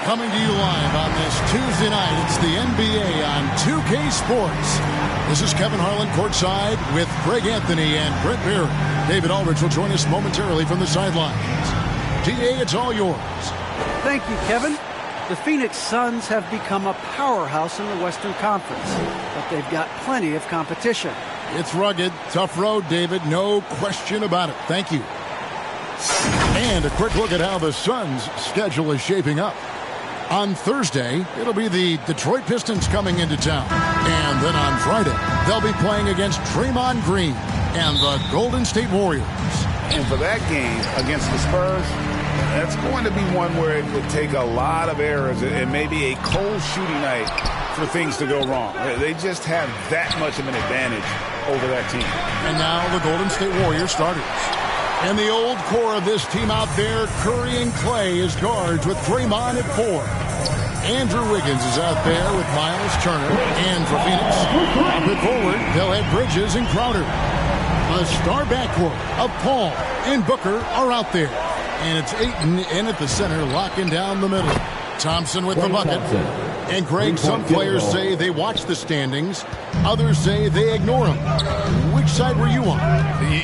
Coming to you live on this Tuesday night, it's the NBA on 2K Sports. This is Kevin Harlan courtside with Greg Anthony and Brent Barry. David Aldridge will join us momentarily from the sidelines. DA, it's all yours. Thank you, Kevin. The Phoenix Suns have become a powerhouse in the Western Conference, but they've got plenty of competition. It's rugged, tough road, David, no question about it. Thank you. And a quick look at how the Suns' schedule is shaping up. On Thursday, it'll be the Detroit Pistons coming into town. And then on Friday, they'll be playing against Draymond Green and the Golden State Warriors. And for that game against the Spurs, that's going to be one where it would take a lot of errors and maybe a cold shooting night for things to go wrong. They just have that much of an advantage over that team. And now the Golden State Warriors starters. And the old core of this team out there, Curry and Clay as guards with Draymond at 4. Andrew Wiggins is out there with Miles Turner. And for Phoenix, up and forward, they'll have Bridges and Crowder. The star backcourt of Paul and Booker are out there. And it's Ayton in at the center, locking down the middle. Thompson with the bucket. And Greg, some players say they watch the standings. Others say they ignore them. Which side were you on?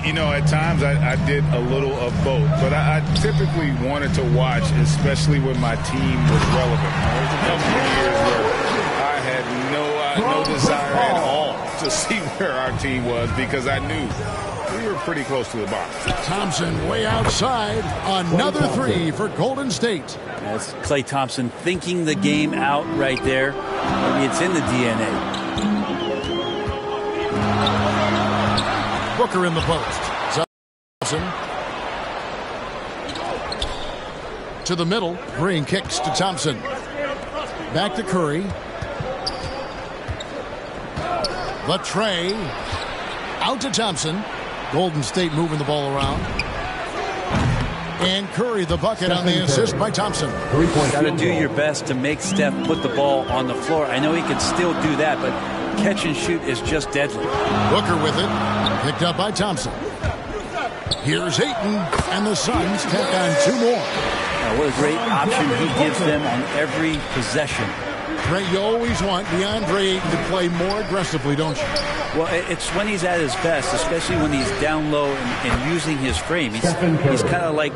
You know, at times I did a little of both. But I typically wanted to watch, especially when my team was relevant. There's a couple of years where I had no desire at all to see where our team was because I knew we were pretty close to the box. Thompson way outside. Another three for Golden State. That's Klay Thompson thinking the game out right there. Maybe it's in the DNA. Booker in the post. Thompson to the middle. Green kicks to Thompson. Back to Curry. The tray. Out to Thompson. Golden State moving the ball around. And Curry the bucket on the assist by Thompson. Got to do your best to make Steph put the ball on the floor. I know he can still do that, but catch and shoot is just deadly. Booker with it. Picked up by Thompson. Here's Ayton, and the Suns tack on 2 more. What a great option he gives them on every possession. Trey, you always want DeAndre Ayton to play more aggressively, don't you? Well, it's when he's at his best, especially when he's down low and using his frame. He's kind of like,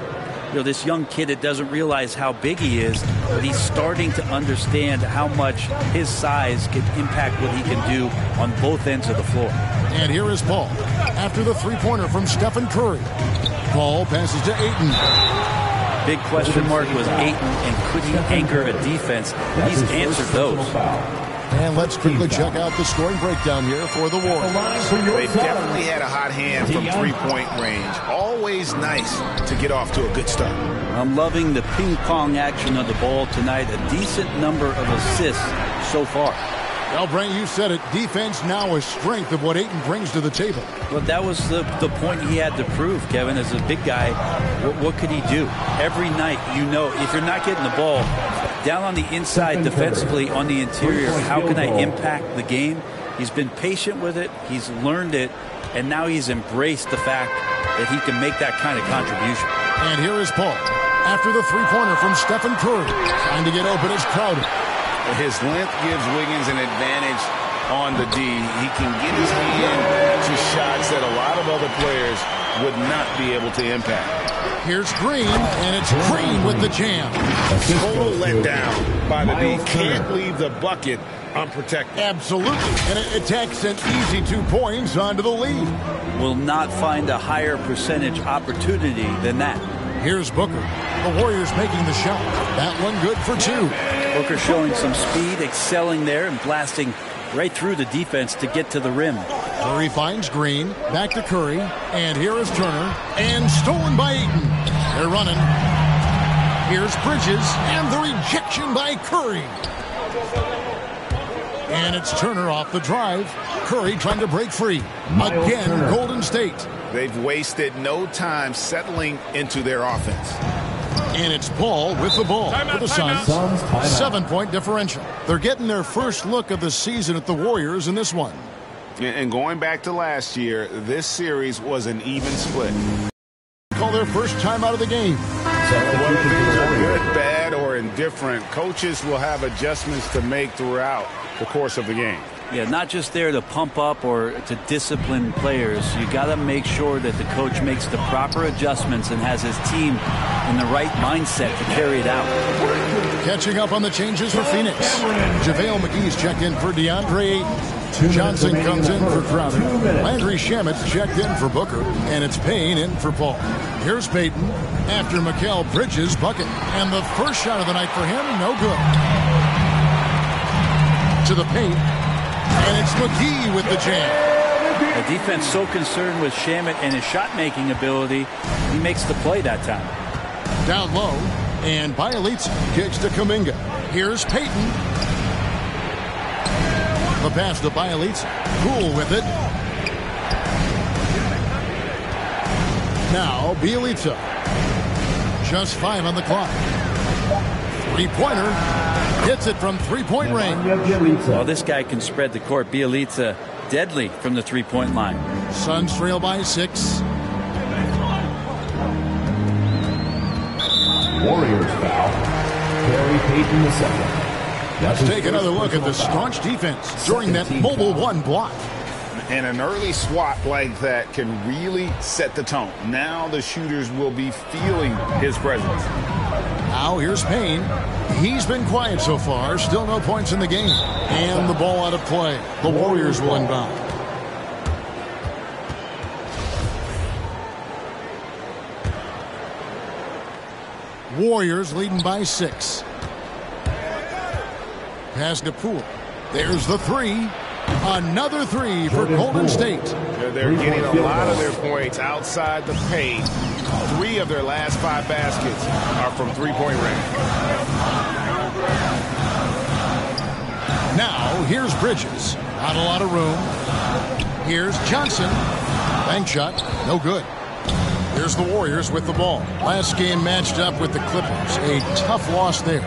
you know, this young kid that doesn't realize how big he is, but he's starting to understand how much his size can impact what he can do on both ends of the floor. And here is Paul after the three-pointer from Stephen Curry. Paul passes to Ayton. Big question mark was Ayton, and could he anchor a defense? He's answered those. And let's quickly check out the scoring breakdown here for the Warriors. They've definitely had a hot hand from three-point range. Always nice to get off to a good start. I'm loving the ping-pong action of the ball tonight. A decent number of assists so far. Well, Brent, you said it. Defense now a strength of what Ayton brings to the table. Well, that was the point he had to prove, Kevin. As a big guy, what could he do? Every night, you know, if you're not getting the ball down on the inside defensively on the interior, how can I impact the game? He's been patient with it. He's learned it. And now he's embraced the fact that he can make that kind of contribution. And here is Paul after the three-pointer from Stephen Curry. Trying to get open is Crowder. His length gives Wiggins an advantage on the D. He can get his hand to shots that a lot of other players would not be able to impact. Here's Green, and it's Green with the jam. Total letdown by the D. Can't leave the bucket unprotected. Absolutely, and it takes an easy 2 points onto the lead. Will not find a higher percentage opportunity than that. Here's Booker. The Warriors making the shot. That one good for 2. Booker showing some speed, excelling there, and blasting right through the defense to get to the rim. Curry finds Green. Back to Curry. And here is Turner. And stolen by Ayton. They're running. Here's Bridges. And the rejection by Curry. And it's Turner off the drive. Curry trying to break free. Again, Golden State. They've wasted no time settling into their offense. And it's Paul with the ball for the Suns. 7-point differential. They're getting their first look of the season at the Warriors in this one. And going back to last year, this series was an even split. Call their first time out of the game. Whether things are good, bad, or in different. Coaches will have adjustments to make throughout the course of the game. Yeah, not just there to pump up or to discipline players. You got to make sure that the coach makes the proper adjustments and has his team in the right mindset to carry it out. Catching up on the changes for Phoenix. JaVale McGee's checked in for DeAndre Ayton. Johnson comes in for Crowder. Landry Shamet's checked in for Booker. And it's Payne in for Paul. Here's Payton after Mikal Bridges' bucket. And the first shot of the night for him, no good. To the paint. And it's McGee with the jam. The defense so concerned with Shamet and his shot-making ability, he makes the play that time. Down low, and Bielitsa kicks to Kuminga. Here's Payton. The pass to Bielitsa. Cool with it. Now Bielitsa. Just 5 on the clock. Three-pointer. Hits it from three-point range. Well, this guy can spread the court. Bielitsa deadly from the three-point line. Suns trail by 6. Warriors foul. Gary Payton II. Let's take another look at the staunch defense during that mobile 1 block. And an early swat like that can really set the tone. Now the shooters will be feeling his presence. Now here's Payne. He's been quiet so far. Still no points in the game. And the ball out of play. The Warriors will inbound. Warriors leading by 6. Pass to Poole. There's the 3. Another 3 for Golden State. They're getting a lot of their points outside the paint. 3 of their last 5 baskets are from three-point range. Now, here's Bridges. Not a lot of room. Here's Johnson. Bank shot. No good. Here's the Warriors with the ball. Last game matched up with the Clippers. A tough loss there.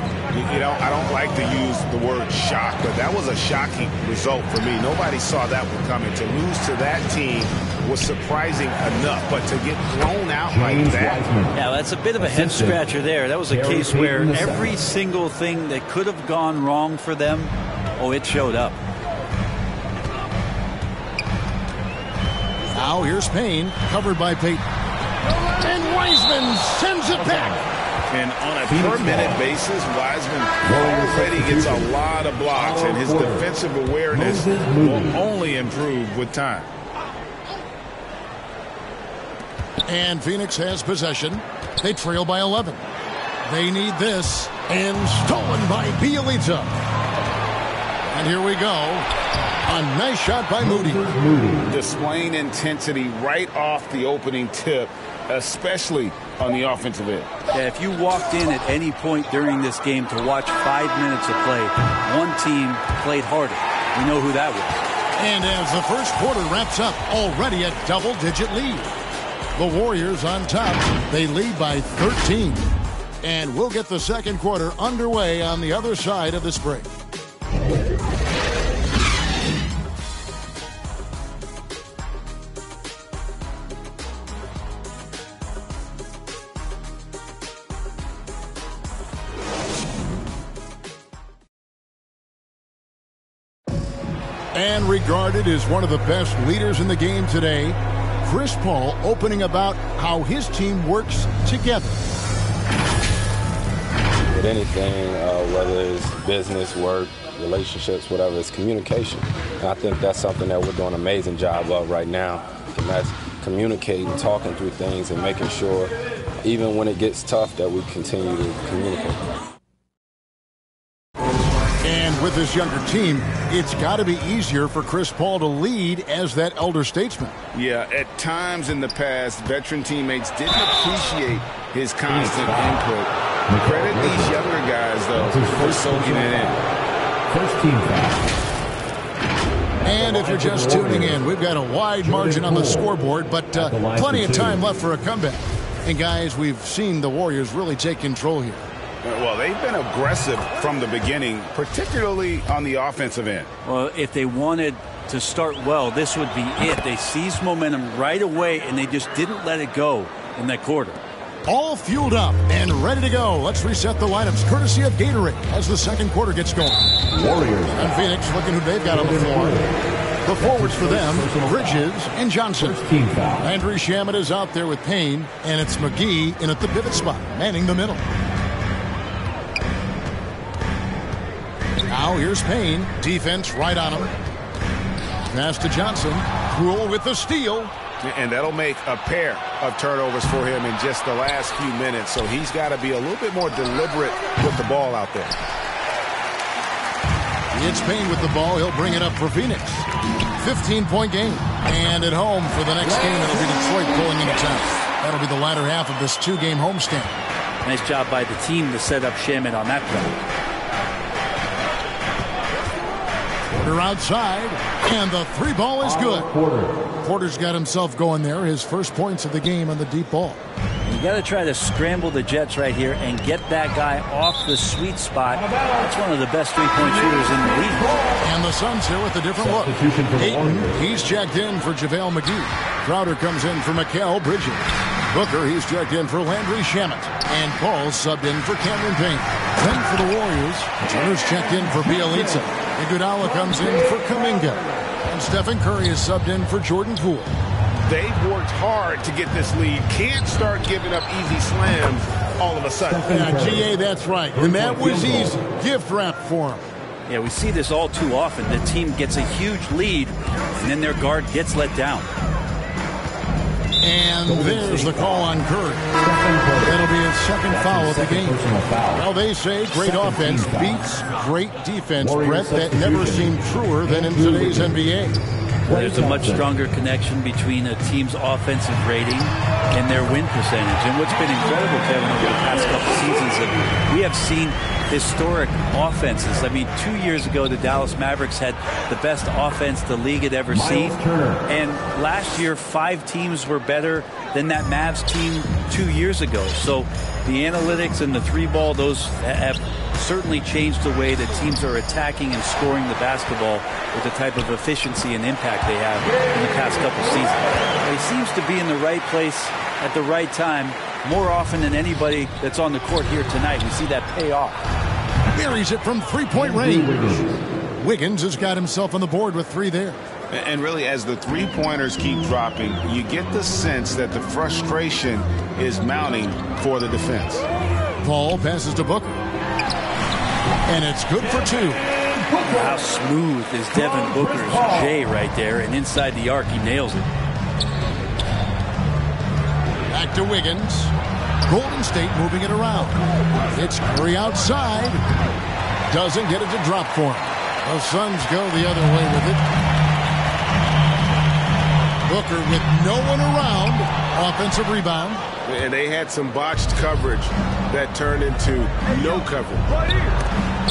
You know, I don't like to use the word shock, but that was a shocking result for me. Nobody saw that one coming. To lose to that team was surprising enough, but to get thrown out like that. Yeah, that's a bit of a head scratcher there. That was a case where every single thing that could have gone wrong for them, oh, it showed up. Now here's Payne, covered by Payton. And Wiseman sends it back. And on a per-minute basis, Wiseman already gets a lot of blocks, and his defensive awareness will only improve with time. And Phoenix has possession. They trail by 11. They need this. And stolen by Bielitsa. And here we go. A nice shot by Moody. Displaying intensity right off the opening tip, especially on the offensive end. Yeah, if you walked in at any point during this game to watch 5 minutes of play, one team played harder. We know who that was. And as the first quarter wraps up, already a double-digit lead. The Warriors on top. They lead by 13. And we'll get the second quarter underway on the other side of this break. And regarded as one of the best leaders in the game today, Chris Paul opening about how his team works together. With anything, whether it's business, work, relationships, whatever, it's communication. And I think that's something that we're doing an amazing job of right now. And that's communicating, talking through things, and making sure, even when it gets tough, that we continue to communicate. And with this younger team, it's got to be easier for Chris Paul to lead as that elder statesman. Yeah, at times in the past, veteran teammates didn't appreciate his constant input. Credit these younger guys, though, for soaking it in. First team foul. And if you're just tuning in, we've got a wide margin on the scoreboard, but plenty of time left for a comeback. And, guys, we've seen the Warriors really take control here. Well, they've been aggressive from the beginning, particularly on the offensive end. Well, if they wanted to start well, this would be it. They seized momentum right away, and they just didn't let it go in that quarter. All fueled up and ready to go. Let's reset the lineups courtesy of Gatorade as the second quarter gets going. Warriors. And Phoenix looking who they've got on the floor. The forwards for them, Bridges and Johnson. Team foul. Landry Shamet is out there with Payne, and it's McGee in at the pivot spot, manning the middle. Now here's Payne. Defense right on him. Pass to Johnson. Rule with the steal. And that'll make a pair of turnovers for him in just the last few minutes. So he's got to be a little bit more deliberate with the ball out there. It's Payne with the ball. He'll bring it up for Phoenix. 15-point game. And at home for the next game, it'll be Detroit pulling into town. That'll be the latter half of this two-game homestand. Nice job by the team to set up Shamet on that play. Porter outside, and the three ball is good. Porter's got himself going there. His first points of the game on the deep ball. You got to try to scramble the Jets right here and get that guy off the sweet spot. That's one of the best three-point shooters in the league. And the Suns here with a different look. Ayton, he's checked in for JaVale McGee. Crowder comes in for Mikal Bridges. Booker, he's checked in for Landry Shamet. And Paul subbed in for Cameron Payne. Then for the Warriors, Turner's checked in for Bielitsa. Iguodala comes in for Kuminga. And Stephen Curry is subbed in for Jordan Poole. They've worked hard to get this lead. Can't start giving up easy slams all of a sudden. Yeah, GA, that's right. And that was easy. Gift wrap for him. Yeah, we see this all too often. The team gets a huge lead, and then their guard gets let down. And there's the call on Curry. That'll be his second foul of the game. Well, they say great offense beats great defense, Brett. That never seemed truer than in today's NBA. There's a much stronger connection between a team's offensive rating and their win percentage. And what's been incredible, Kevin, over the past couple seasons, that we have seen historic offenses. I mean, 2 years ago, the Dallas Mavericks had the best offense the league had ever seen. And last year, 5 teams were better than that Mavs team 2 years ago. So the analytics and the three ball, those have certainly changed the way that teams are attacking and scoring the basketball with the type of efficiency and impact they have in the past couple seasons. But he seems to be in the right place at the right time more often than anybody that's on the court here tonight. We see that pay off. Buries it from three-point range. Wiggins has got himself on the board with 3 there. And really, as the three-pointers keep dropping, you get the sense that the frustration is mounting for the defense. Paul passes to Booker. And it's good for 2. How smooth is Devin Booker's J right there, and inside the arc he nails it. Back to Wiggins. Golden State moving it around. It's Curry outside. Doesn't get it to drop for him. The Suns go the other way with it. Booker with no one around. Offensive rebound. And they had some botched coverage that turned into no coverage.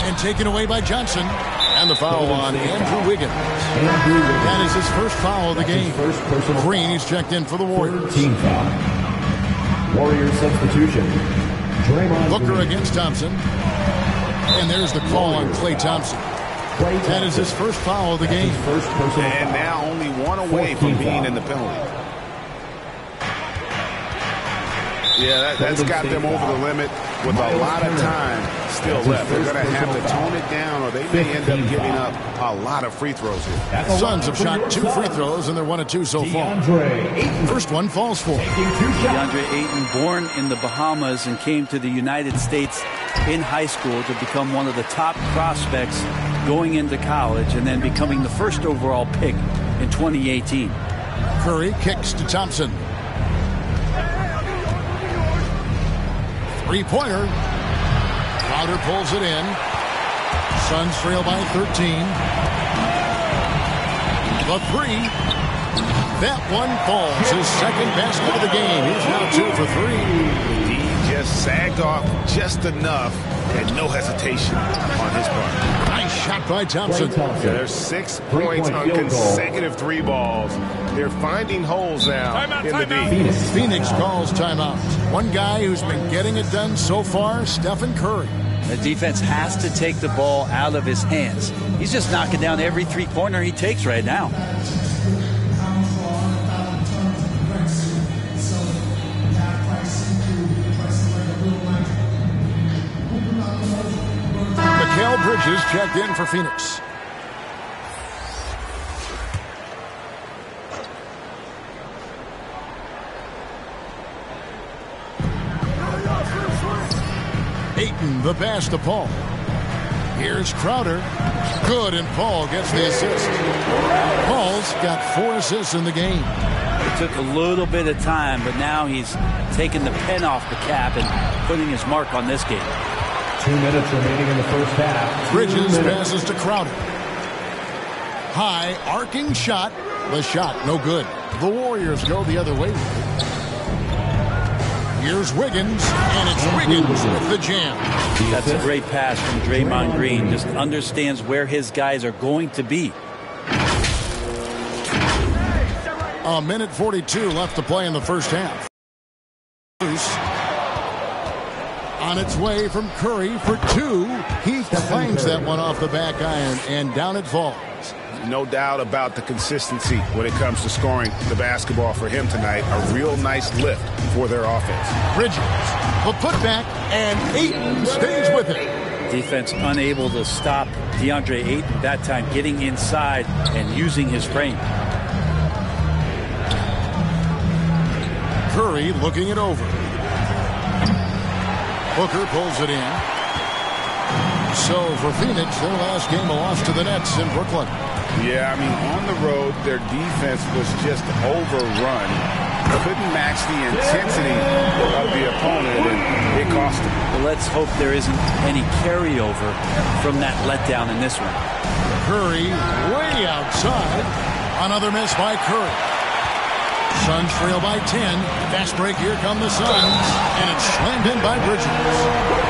And taken away by Johnson. And the foul on Andrew Wiggins. That is his first foul of the game. Green, he's checked in for the Warriors. Team foul. Warriors substitution. Booker against Thompson. And there's the call on Klay Thompson. That is his first foul of the game. And now only one away from being in the penalty. Yeah, that's got them over the limit with a lot of time still left. They're going to have to tone it down, or they may end up giving up a lot of free throws here. Suns have shot 2 free throws, and they're 1 of 2 so far. First one falls for. DeAndre Ayton, born in the Bahamas and came to the United States in high school to become one of the top prospects going into college and then becoming the first overall pick in 2018. Curry kicks to Thompson. Three-pointer. Crowder pulls it in. Suns trail by 13. The 3. That one falls. His second basket of the game. He's now 2 for 3. He just sagged off just enough and no hesitation on his part. Nice shot by Thompson. There's 6 points on consecutive 3 balls. They're finding holes now in the D. Phoenix calls timeout. One guy who's been getting it done so far, Stephen Curry. The defense has to take the ball out of his hands. He's just knocking down every three-pointer he takes right now. Bridges checked in for Phoenix. Ayton, the pass to Paul. Here's Crowder. Good, and Paul gets the assist. Paul's got 4 assists in the game. It took a little bit of time, but now he's taking the pen off the cap and putting his mark on this game. 2 minutes remaining in the first half. Bridges passes to Crowder. High, arcing shot. The shot, no good. The Warriors go the other way. Here's Wiggins, and it's Wiggins with the jam. That's a great pass from Draymond Green. Just understands where his guys are going to be. A minute 42 left to play in the first half. On its way from Curry for 2. He claims that one off the back iron, and down it falls. No doubt about the consistency when it comes to scoring the basketball for him tonight. A real nice lift for their offense. Bridges, the putback, and Ayton stays with it. Defense unable to stop DeAndre Ayton that time, getting inside and using his frame. Curry looking it over. Booker pulls it in. So for Phoenix, their last game a loss to the Nets in Brooklyn. Yeah, I mean, on the road, their defense was just overrun. Couldn't match the intensity of the opponent, and it cost them. Well, let's hope there isn't any carryover from that letdown in this one. Curry way outside. Another miss by Curry. Suns trail by 10. Fast break, here come the Suns. And it's slammed in by Bridges.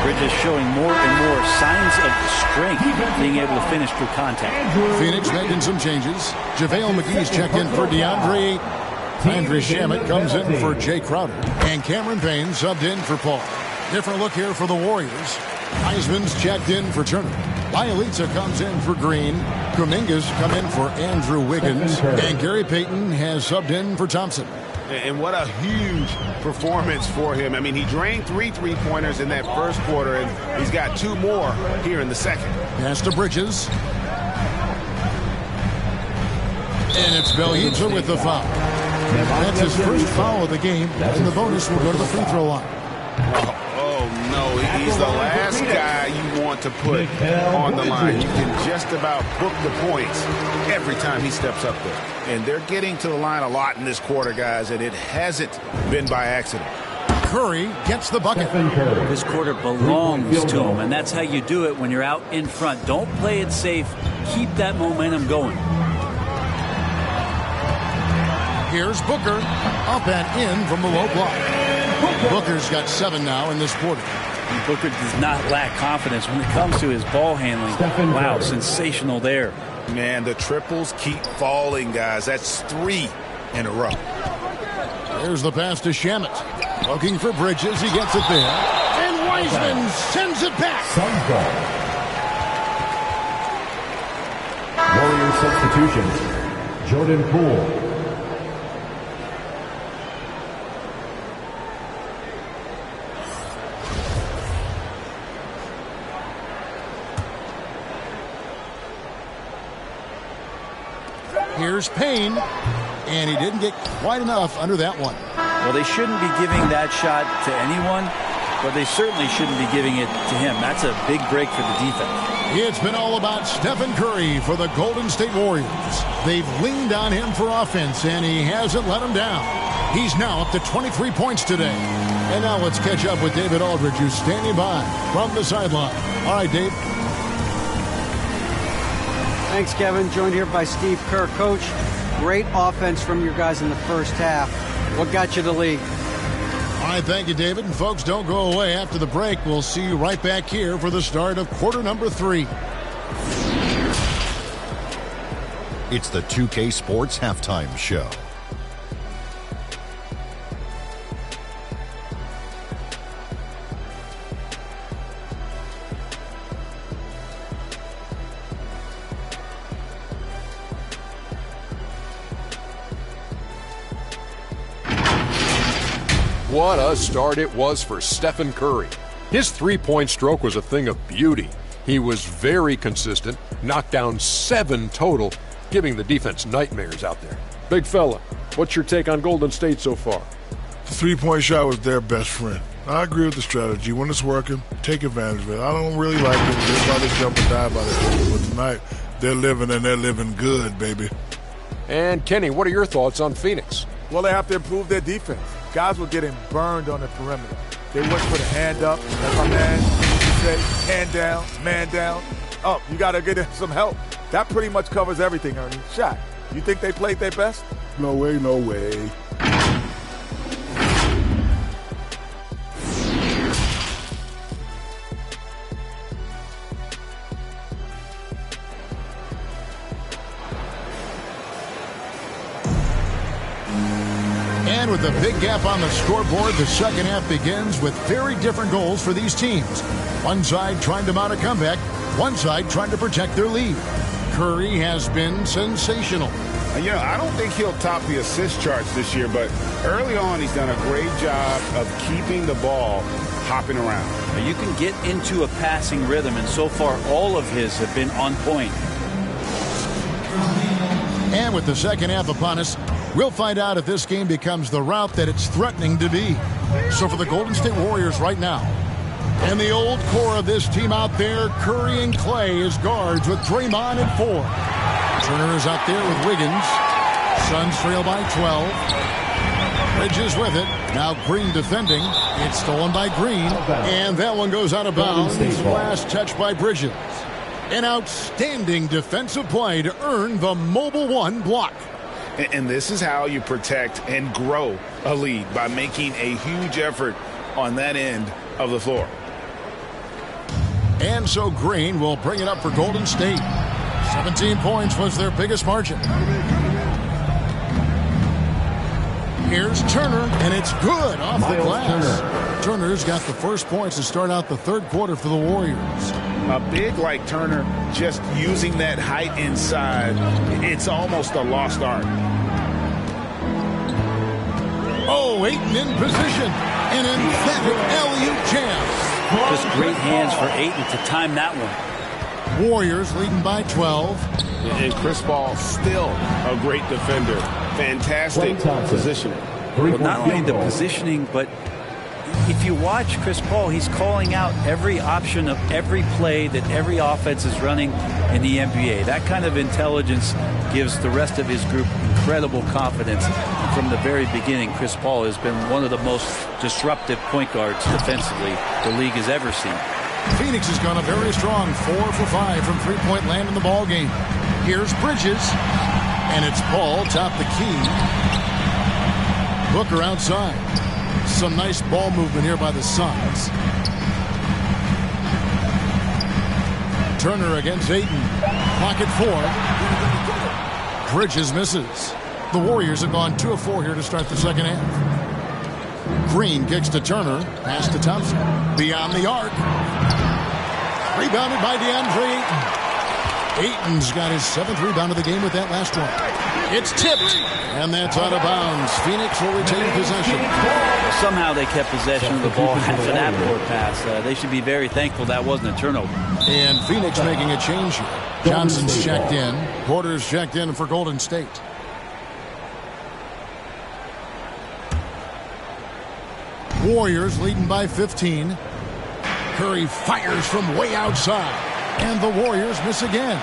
Bridges showing more and more signs of strength, being able to finish through contact. Phoenix making some changes. JaVale McGee's checked in for DeAndre Ayton. Landry Shamet comes in for Jay Crowder. And Cameron Payne subbed in for Paul. Different look here for the Warriors. Heisman's checked in for Turner. Bielitsa comes in for Green. Kuminga's come in for Andrew Wiggins. And Gary Payton has subbed in for Thompson. And what a huge performance for him. I mean, he drained 3 3-pointers in that first quarter, and he's got 2 more here in the second. Pass to Bridges. And it's Bielitsa with the foul. That's his first foul of the game, and the bonus will go to the free throw line. No, he's the last guy you want to put on the line. You can just about book the points every time he steps up there. And they're getting to the line a lot in this quarter, guys, and it hasn't been by accident. Curry gets the bucket. This quarter belongs to him, and that's how you do it when you're out in front. Don't play it safe. Keep that momentum going. Here's Booker, up and in from the low block. Booker's got 7 now in this quarter. Booker does not lack confidence when it comes to his ball handling. Wow, sensational there. Man, the triples keep falling, guys. That's 3 in a row. There's the pass to Shamet. Looking for Bridges. He gets it there. And Wiseman sends it back. Warrior substitutions. Jordan Poole. Here's Payne, and he didn't get quite enough under that one. Well, they shouldn't be giving that shot to anyone, but they certainly shouldn't be giving it to him. That's a big break for the defense. It's been all about Stephen Curry for the Golden State Warriors. They've leaned on him for offense, and he hasn't let them down. He's now up to 23 points today. And now let's catch up with David Aldridge, who's standing by from the sideline. All right, Dave. Thanks, Kevin. Joined here by Steve Kerr. Coach, great offense from your guys in the first half. What got you the lead? All right, thank you, David. And folks, don't go away. After the break, we'll see you right back here for the start of quarter number 3. It's the 2K Sports Halftime Show. What a start it was for Stephen Curry. His three-point stroke was a thing of beauty. He was very consistent, knocked down 7 total, giving the defense nightmares out there. Big fella, what's your take on Golden State so far? The three-point shot was their best friend. I agree with the strategy. When it's working, take advantage of it. I don't really like it. They probably jump and die by the but tonight they're living and they're living good, baby. And Kenny, what are your thoughts on Phoenix? Well, they have to improve their defense. Guys were getting burned on the perimeter. They went for the hand up, as my man used to say, hand down, man down. Oh, you got to get some help. That pretty much covers everything, Ernie. Shaq, you think they played their best? No way, no way. And with a big gap on the scoreboard, the second half begins with very different goals for these teams. One side trying to mount a comeback, one side trying to protect their lead. Curry has been sensational. You know, I don't think he'll top the assist charts this year, but early on he's done a great job of keeping the ball hopping around. You can get into a passing rhythm, and so far all of his have been on point. And with the second half upon us, we'll find out if this game becomes the route that it's threatening to be. So for the Golden State Warriors right now, and the old core of this team out there, Curry and Clay as guards with Draymond at 4. Turner is out there with Wiggins. Suns trail by 12. Bridges with it. Now Green defending. It's stolen by Green. And that one goes out of bounds. Last touch by Bridges. An outstanding defensive play to earn the Mobile One block. And this is how you protect and grow a lead, by making a huge effort on that end of the floor. And so Green will bring it up for Golden State. 17 points was their biggest margin. Here's Turner, and it's good off the glass. Turner's got the first points to start out the third quarter for the Warriors. A big like Turner, just using that height inside, it's almost a lost art. Oh, Ayton in position. An emphatic alley-oop jam. Just great hands for Ayton to time that one. Warriors leading by 12. And Chris Paul still a great defender. Fantastic positioning. Well, not only the positioning, but if you watch Chris Paul, he's calling out every option of every play that every offense is running in the NBA. That kind of intelligence gives the rest of his group incredible confidence. And from the very beginning, Chris Paul has been one of the most disruptive point guards defensively the league has ever seen. Phoenix has gone a very strong 4 for 5 from three-point land in the ball game. Here's Bridges, and it's Paul top the key. Booker outside. Some nice ball movement here by the Suns. Turner against Ayton. Clock at 4. Bridges misses. The Warriors have gone 2 of 4 here to start the second half. Green kicks to Turner. Pass to Thompson. Beyond the arc. Rebounded by DeAndre Ayton. Ayton's got his 7th rebound of the game with that last one. It's tipped, and that's out of bounds. Phoenix will retain possession. Somehow they kept possession of the ball after that poor pass. They should be very thankful that wasn't a turnover. And Phoenix making a change here. Johnson's checked in. Porter's checked in for Golden State. Warriors leading by 15. Curry fires from way outside. And the Warriors miss again.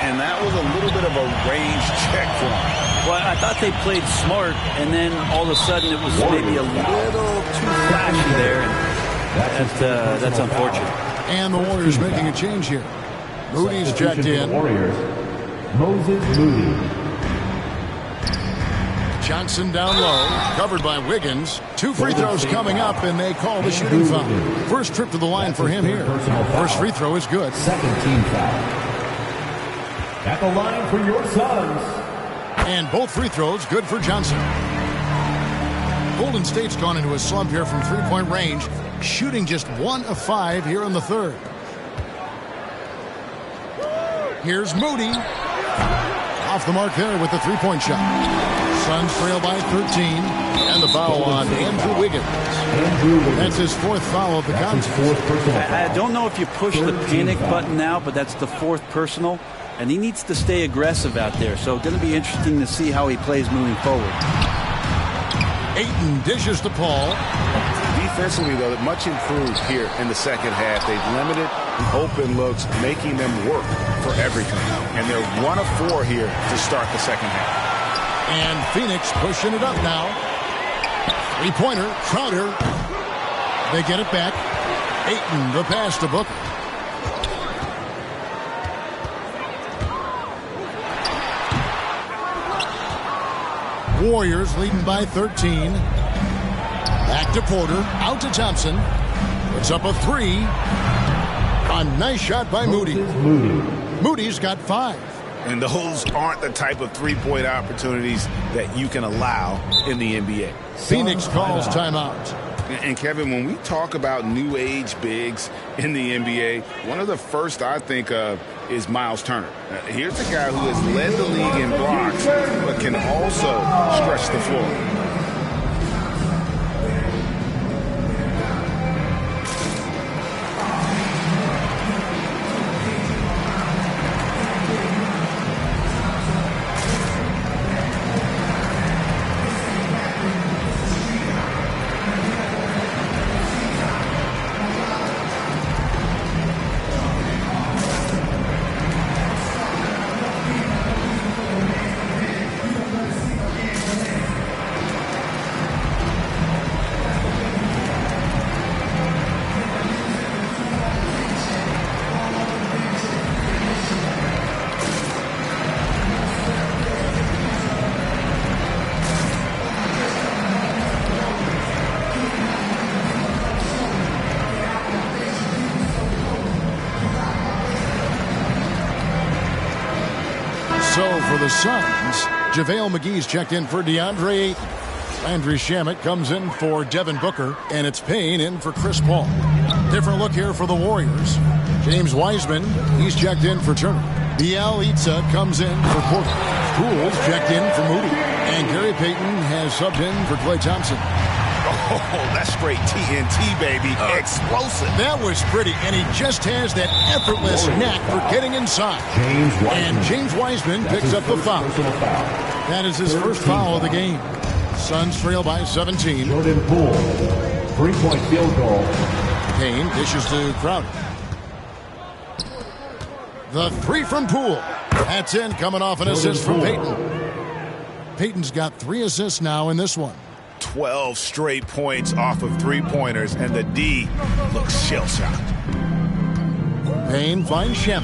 And that was a little bit of a range check for him. Well, I thought they played smart, and then all of a sudden it was maybe a little too flashy there. And that's unfortunate. And the Warriors making a change here. Moody's checked in. Moses Moody. Johnson down low, covered by Wiggins. 2 free throws coming up, and they call the shooting foul. First trip to the line for him here. First free throw is good. Second team foul. At the line for your Suns. And both free throws good for Johnson. Golden State's gone into a slump here from three-point range, shooting just 1 of 5 here in the third. Here's Moody. Off the mark there with the three-point shot. Suns trail by 13. And the foul on Andrew Wiggins. That's his fourth foul of the contest. I don't know if you push the panic button now, but that's the fourth personal. And he needs to stay aggressive out there. So going to be interesting to see how he plays moving forward. Ayton dishes to Paul. Defensively, though, much improved here in the second half. They've limited open looks, making them work for everything. And they're 1 of 4 here to start the second half. And Phoenix pushing it up now. Three-pointer, Crowder. They get it back. Ayton, the pass to Booker. Warriors leading by 13. Back to Porter, out to Thompson. Puts up a 3. A nice shot by Moody. Moody's got 5. And those aren't the type of three-point opportunities that you can allow in the NBA. Phoenix calls timeout. And Kevin, when we talk about new age bigs in the NBA, one of the first I think of is Miles Turner. Here's a guy who has led the league in blocks, but can also stretch the floor. So for the Suns, JaVale McGee's checked in for DeAndre Ayton. Landry Shamet comes in for Devin Booker, and it's Payne in for Chris Paul. Different look here for the Warriors. James Wiseman, he's checked in for Turner. Bielitsa comes in for Porter. Poole's checked in for Moody. And Gary Payton has subbed in for Klay Thompson. Oh, that's straight TNT, baby. Explosive. That was pretty, and he just has that effortless knack for getting inside. And James Wiseman picks up the foul. That is his first foul of the game. Suns trail by 17. Jordan Poole, 3-point field goal. Payne dishes to Crowder. The 3 from Poole. That's in, coming off an assist from Payton. Payton's got 3 assists now in this one. 12 straight points off of three-pointers, and the D looks shell-shocked. Payne finds Shamet.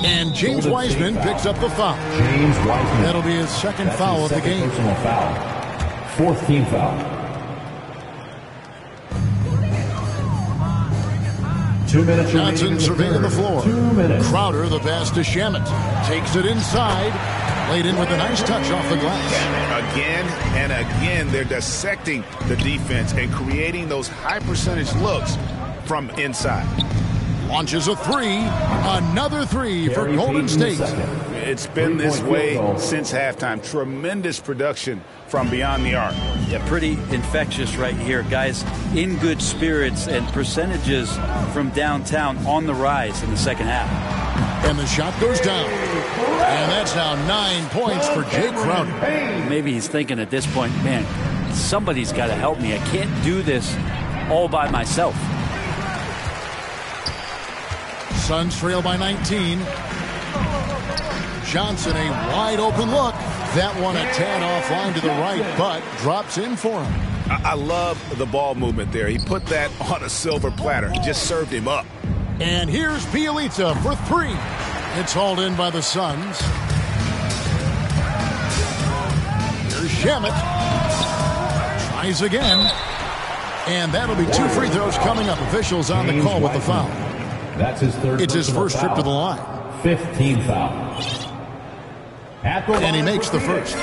And James Wiseman picks up the foul. James Wiseman. That'll be his second foul of the game. Personal foul. 4th team foul. 2 minutes. Johnson surveying the floor. 2 minutes. Crowder, the pass to Shamet. Takes it inside. Laid in with a nice touch off the glass. Again and again, they're dissecting the defense and creating those high-percentage looks from inside. Launches a 3. Another 3 for Golden State. It's been this way since halftime. Tremendous production from beyond the arc. Yeah, pretty infectious right here. Guys in good spirits, and percentages from downtown on the rise in the second half. And the shot goes down. And that's now 9 points for Jay Crowder. Maybe he's thinking at this point, man, somebody's got to help me. I can't do this all by myself. Suns trail by 19. Johnson, a wide open look. That one a tad offline to the right, but drops in for him. I love the ball movement there. He put that on a silver platter. Just served him up. And here's Bielitsa for 3. It's hauled in by the Suns. Here's Shamet. Tries again. And that'll be 2 free throws coming up. Officials on the call with the foul. That's his third. It's his first trip to the line. 15 foul. And he makes the first.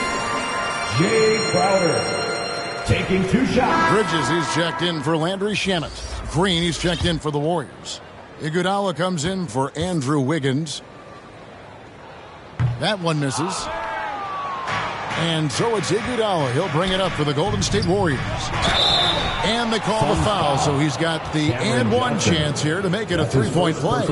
Jay Crowder taking 2 shots. Bridges, he's checked in for Landry Shamet. Green, he's checked in for the Warriors. Iguodala comes in for Andrew Wiggins. That one misses. And so it's Iguodala. He'll bring it up for the Golden State Warriors. And they call the foul, so he's got the and one chance here to make it a three-point play.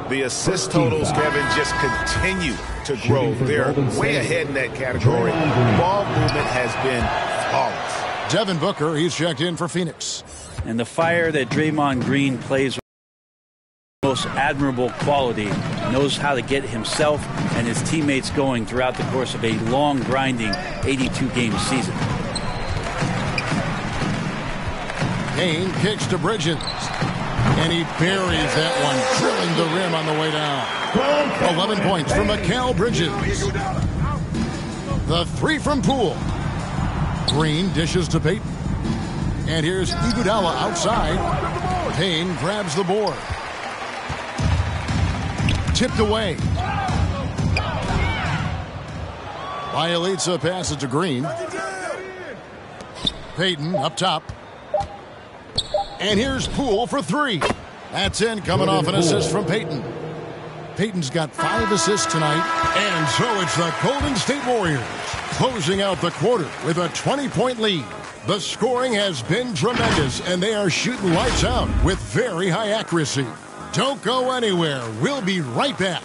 The assist totals, Kevin, just continue to grow. They're way ahead in that category. Ball movement has been flawless. Devin Booker, he's checked in for Phoenix. And the fire that Draymond Green plays with, most admirable quality, knows how to get himself and his teammates going throughout the course of a long, grinding 82-game season. Kane kicks to Bridges. And he buries that one, drilling the rim on the way down. 11 points for Mikal Bridges. The three from Poole. Green dishes to Payton. And here's Iguodala outside. Payne grabs the board. Tipped away. Bielitsa passes to Green. Payton up top. And here's Poole for three. That's in, coming off an assist from Payton. Payton's got 5 assists tonight. And so it's the Golden State Warriors closing out the quarter with a 20-point lead. The scoring has been tremendous, and they are shooting lights out with very high accuracy. Don't go anywhere. We'll be right back.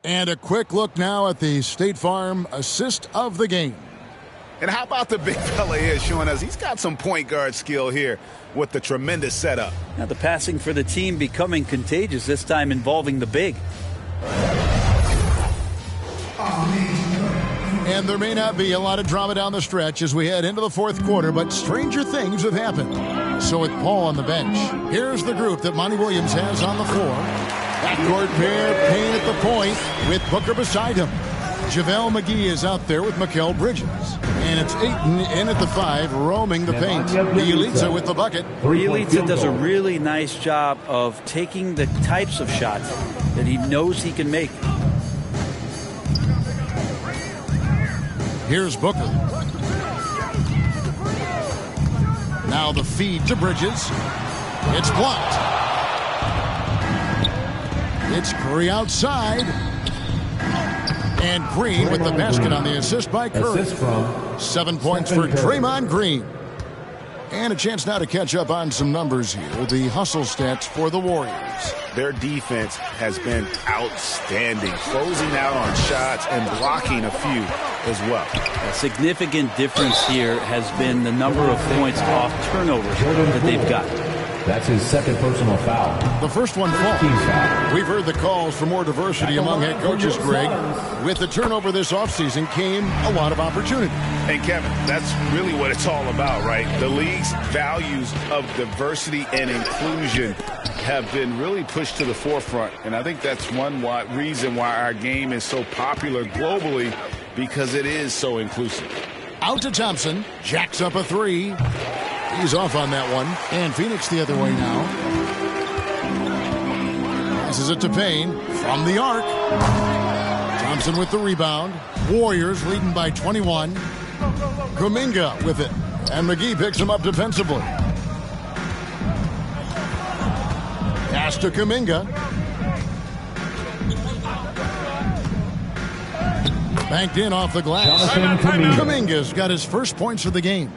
And a quick look now at the State Farm assist of the game. And how about the big fella here showing us he's got some point guard skill here with the tremendous setup. Now the passing for the team becoming contagious, this time involving the big. And there may not be a lot of drama down the stretch as we head into the fourth quarter, but stranger things have happened. So with Paul on the bench, here's the group that Monty Williams has on the floor. Backcourt pair, Payne at the point with Booker beside him. JaVale McGee is out there with Mikal Bridges. And it's Ayton in at the 5, roaming the paint. Bielitsa with the bucket. Bielitsa does a really nice job of taking the types of shots that he knows he can make. Here's Booker. Now the feed to Bridges. It's blocked. It's Curry outside. And Green with the basket on the assist by Curry. 7 points for Draymond Green. And a chance now to catch up on some numbers here. The hustle stats for the Warriors. Their defense has been outstanding, closing out on shots and blocking a few as well. A significant difference here has been the number of points off turnovers that they've got. That's his second personal foul. The first one falls. We've heard the calls for more diversity among head coaches, Greg. With the turnover this offseason came a lot of opportunity. And Kevin, that's really what it's all about, right? The league's values of diversity and inclusion have been really pushed to the forefront. And I think that's one reason why our game is so popular globally, because it is so inclusive. Out to Thompson. Jacks up a 3. He's off on that one. And Phoenix the other way now. Passes it to Payne from the arc. Thompson with the rebound. Warriors leading by 21. Kuminga with it. And McGee picks him up defensively. Pass to Kuminga. Banked in off the glass. Kuminga's got his first points of the game.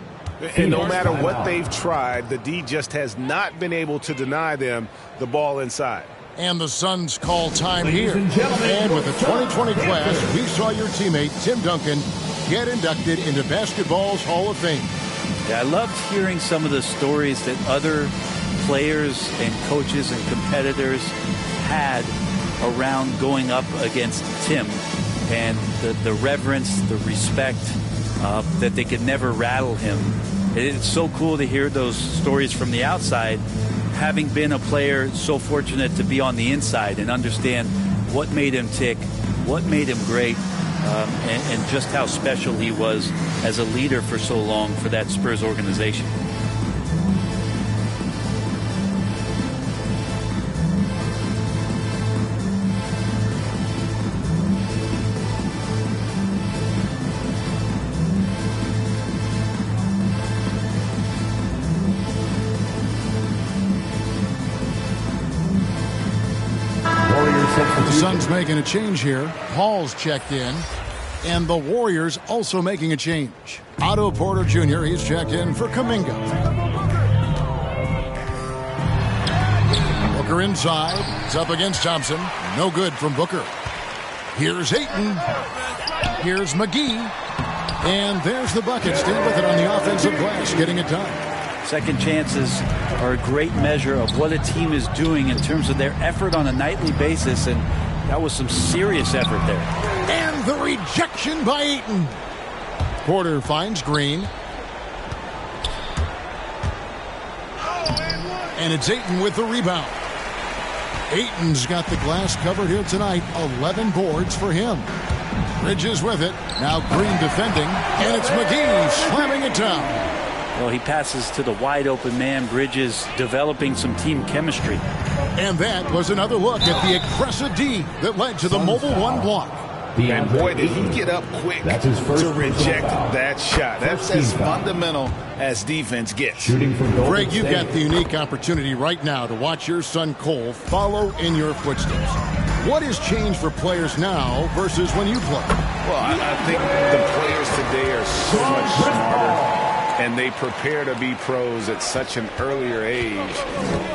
And no matter what they've tried, the D just has not been able to deny them the ball inside. And the Suns call time here. And with the 2020 class, we saw your teammate, Tim Duncan, get inducted into basketball's Hall of Fame. Yeah, I loved hearing some of the stories that other players and coaches and competitors had around going up against Tim, and the reverence, the respect, that they could never rattle him. It's so cool to hear those stories from the outside, having been a player so fortunate to be on the inside and understand what made him tick, what made him great, and just how special he was as a leader for so long for that Spurs organization. Suns making a change here. Paul's checked in. And the Warriors also making a change. Otto Porter Jr., he's checked in for Kuminga. Booker inside. It's up against Thompson. No good from Booker. Here's Ayton. Here's McGee. And there's the bucket. Stay with it on the offensive glass, getting it done. Second chances are a great measure of what a team is doing in terms of their effort on a nightly basis, and that was some serious effort there. And the rejection by Ayton. Porter finds Green. And it's Ayton with the rebound. Ayton's got the glass covered here tonight. 11 boards for him. Bridges with it. Now Green defending. And it's McGee slamming it down. Well, he passes to the wide-open man. Bridges developing some team chemistry. And that was another look at the aggressive D that led to the mobile one block. And boy, did he get up quick to reject that shot. That's as fundamental as defense gets. Greg, you've got the unique opportunity right now to watch your son Cole follow in your footsteps. What has changed for players now versus when you played? Well, I think the players today are so much smarter. And they prepare to be pros at such an earlier age.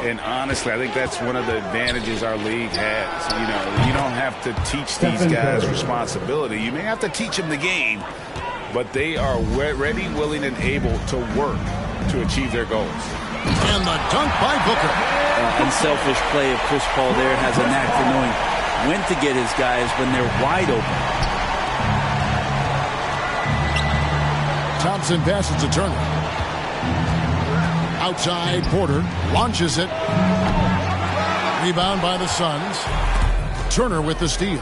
And honestly, I think that's one of the advantages our league has. You know, you don't have to teach these guys responsibility. You may have to teach them the game, but they are ready, willing, and able to work to achieve their goals. And the dunk by Booker. Unselfish play of Chris Paul there has a knack for knowing when to get his guys when they're wide open. Thompson passes to Turner. Outside, Porter launches it. Rebound by the Suns. Turner with the steal.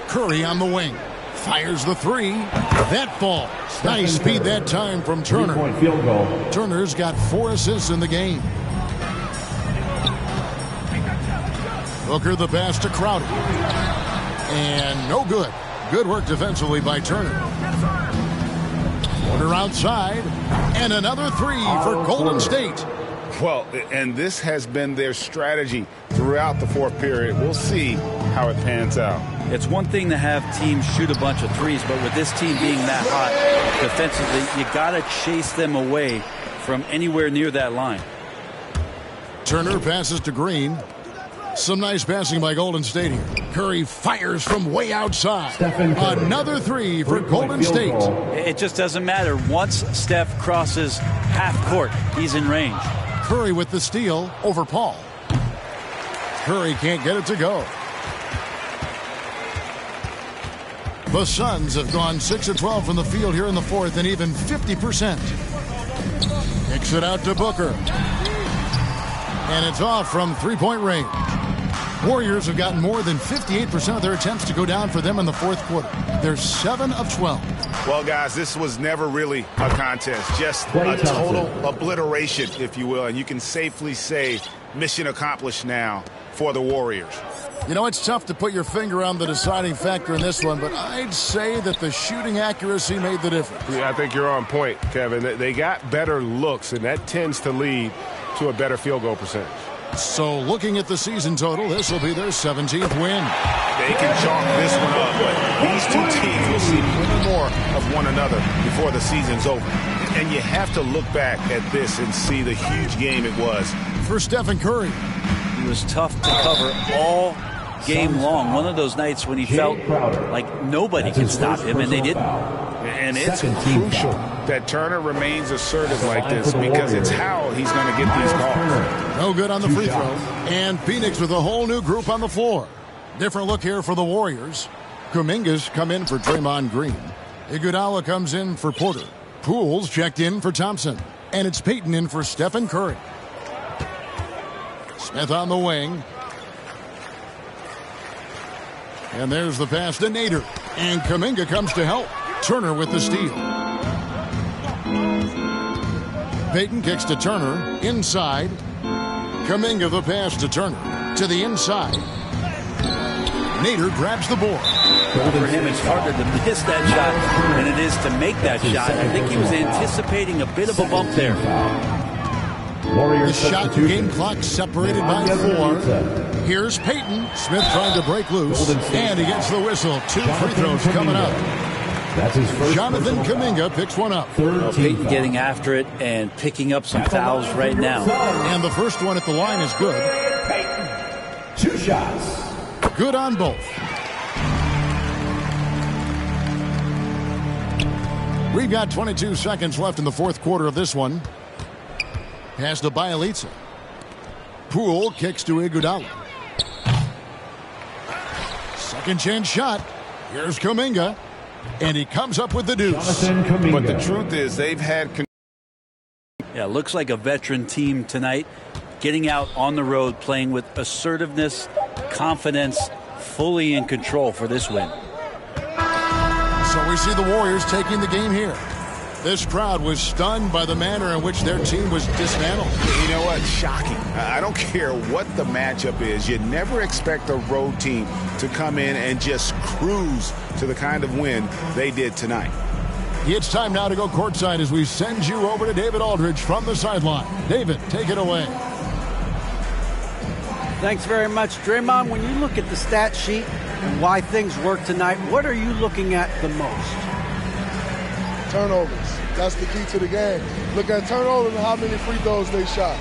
Curry on the wing. Fires the three. That falls. Nice speed that time from Turner. Field goal. Turner's got 4 assists in the game. Booker the pass to Crowder. And no good. Good work defensively by Turner. Porter outside. And another three for Golden State. Well, and this has been their strategy throughout the fourth period. We'll see how it pans out. It's one thing to have teams shoot a bunch of threes, but with this team being that hot defensively, you got to chase them away from anywhere near that line. Turner passes to Green. Some nice passing by Golden State here. Curry fires from way outside. Another three for Golden State. It just doesn't matter. Once Steph crosses half court, he's in range. Curry with the steal over Paul. Curry can't get it to go. The Suns have gone 6 of 12 from the field here in the fourth and even 50%. Kicks it out to Booker. And it's off from three-point range. Warriors have gotten more than 58% of their attempts to go down for them in the fourth quarter. They're 7 of 12. Well, guys, this was never really a contest. Just a total obliteration, if you will. And you can safely say mission accomplished now for the Warriors. You know, it's tough to put your finger on the deciding factor in this one, but I'd say that the shooting accuracy made the difference. Yeah, I think you're on point, Kevin. They got better looks, and that tends to lead to a better field goal percentage. So looking at the season total, this will be their 17th win. They can chalk this one up, but these two teams will see plenty more of one another before the season's over. And you have to look back at this and see the huge game it was. For Stephen Curry. He was tough to cover all game long. One of those nights when he felt like nobody could stop him, and they didn't. And it's crucial that Turner remains assertive like this because it's how he's going to get these calls. No good on the free throw. And Phoenix with a whole new group on the floor. Different look here for the Warriors. Kuminga's come in for Draymond Green. Iguodala comes in for Porter. Poole's checked in for Thompson. And it's Payton in for Stephen Curry. Smith on the wing. And there's the pass to Nader. And Kuminga comes to help. Turner with the steal. Payton kicks to Turner. Inside. Kuminga the pass to Turner. To the inside. Nader grabs the board. For him, it's harder to miss that shot than it is to make that shot. I think he was anticipating a bit of a bump there. The shot game clock separated by 4. Here's Peyton. Smith trying to break loose, and he gets the whistle. 2 free throws coming up. That's his first. Jonathan Kuminga picks one up. Peyton getting after it and picking up some fouls right now. And the first one at the line is good. Peyton, 2 shots. Good on both. We've got 22 seconds left in the fourth quarter of this one. Pass to Bielitsa. Poole kicks to Iguodala. Second chance shot. Here's Kuminga. And he comes up with the deuce. But the truth is they've had... Yeah, looks like a veteran team tonight. Getting out on the road, playing with assertiveness, confidence, fully in control for this win. So we see the Warriors taking the game here. This crowd was stunned by the manner in which their team was dismantled. You know what? Shocking. I don't care what the matchup is. You never expect a road team to come in and just cruise to the kind of win they did tonight. It's time now to go courtside as we send you over to David Aldridge from the sideline. David, take it away. Thanks very much, Draymond. When you look at the stat sheet and why things work tonight, what are you looking at the most? Turnovers. That's the key to the game. Look at turnovers and how many free throws they shot.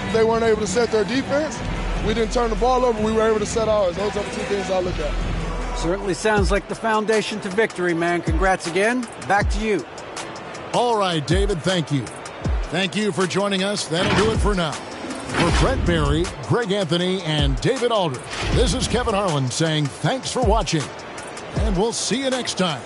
If they weren't able to set their defense, we didn't turn the ball over, we were able to set ours. Those are the 2 things I look at. Certainly sounds like the foundation to victory, man. Congrats again. Back to you. All right, David, thank you. Thank you for joining us. That'll do it for now. For Brent Barry, Greg Anthony, and David Aldridge, this is Kevin Harlan saying thanks for watching, and we'll see you next time.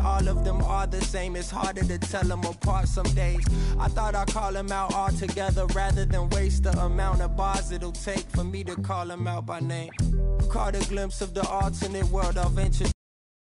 All of them are the same, it's harder to tell them apart some days. I thought I'd call them out all together rather than waste the amount of bars it'll take for me to call them out by name. Caught a glimpse of the alternate world I'll venture